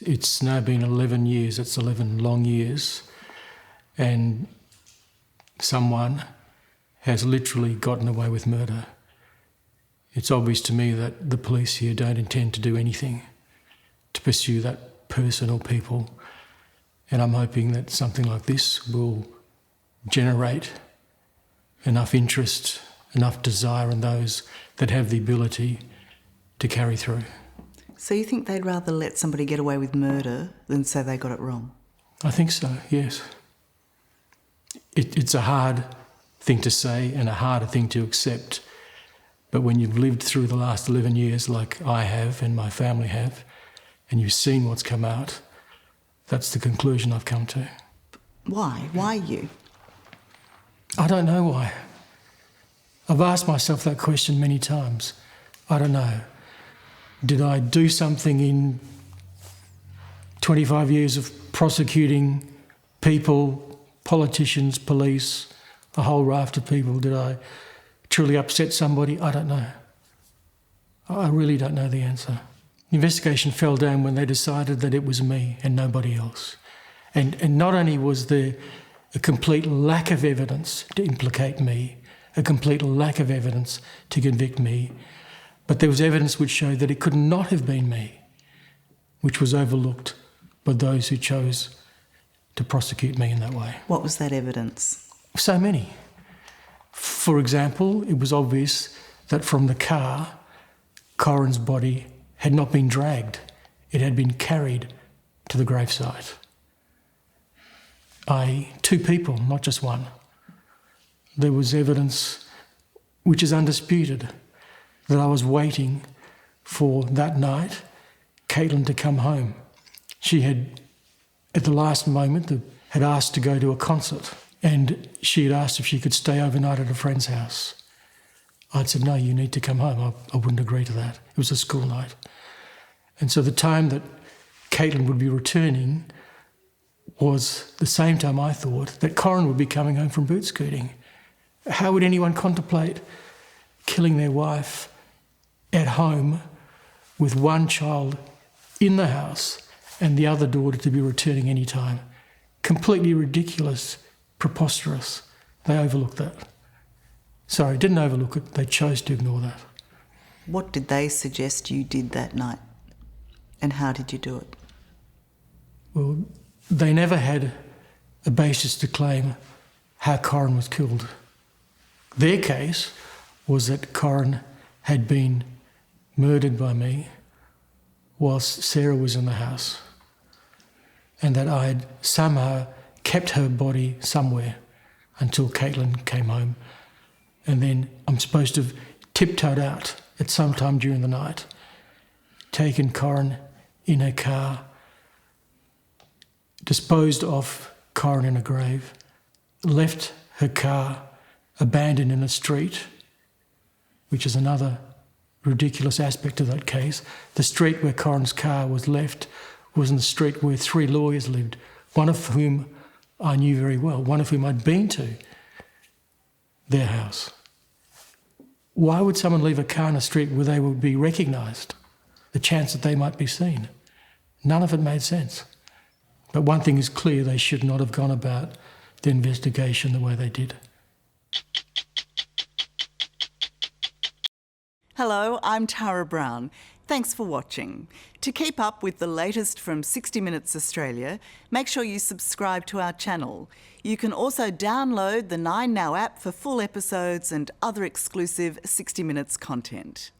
It's now been 11 years, it's 11 long years, and someone has literally gotten away with murder. It's obvious to me that the police here don't intend to do anything to pursue that person or people, and I'm hoping that something like this will generate enough interest, enough desire in those that have the ability to carry through. So you think they'd rather let somebody get away with murder than say they got it wrong? I think so, yes. It's a hard thing to say and a harder thing to accept, but when you've lived through the last 11 years like I have and my family have, and you've seen what's come out, that's the conclusion I've come to. Why? Why you? I don't know why. I've asked myself that question many times. I don't know. Did I do something in 25 years of prosecuting people, politicians, police, a whole raft of people? Did I truly upset somebody? I don't know. I really don't know the answer. The investigation fell down when they decided that it was me and nobody else. And not only was there a complete lack of evidence to implicate me, a complete lack of evidence to convict me, but there was evidence which showed that it could not have been me, which was overlooked by those who chose to prosecute me in that way. What was that evidence? So many. For example, it was obvious that from the car, Corryn's body had not been dragged. It had been carried to the gravesite. Two people, not just one. There was evidence which is undisputed that I was waiting for that night Caitlin to come home. She had, at the last moment, had asked to go to a concert, and she had asked if she could stay overnight at a friend's house. I'd said, no, you need to come home. I wouldn't agree to that. It was a school night. And so the time that Caitlin would be returning was the same time I thought that Corryn would be coming home from boot scooting. How would anyone contemplate killing their wife at home with one child in the house and the other daughter to be returning any time? Completely ridiculous, preposterous. They overlooked that. Sorry, didn't overlook it. They chose to ignore that. What did they suggest you did that night? And how did you do it? Well, they never had a basis to claim how Corryn was killed. Their case was that Corryn had been murdered by me whilst Sarah was in the house, and that I had somehow kept her body somewhere until Caitlin came home. And then I'm supposed to have tiptoed out at some time during the night, taken Corryn in her car, disposed of Corryn in a grave, left her car abandoned in a street, which is another ridiculous aspect of that case. The street where Corryn's car was left was in the street where 3 lawyers lived, one of whom I knew very well, one of whom I'd been to their house. Why would someone leave a car in a street where they would be recognised? The chance that they might be seen. None of it made sense. But one thing is clear, they should not have gone about the investigation the way they did. Hello, I'm Tara Brown. Thanks for watching. To keep up with the latest from 60 Minutes Australia, make sure you subscribe to our channel. You can also download the 9Now app for full episodes and other exclusive 60 Minutes content.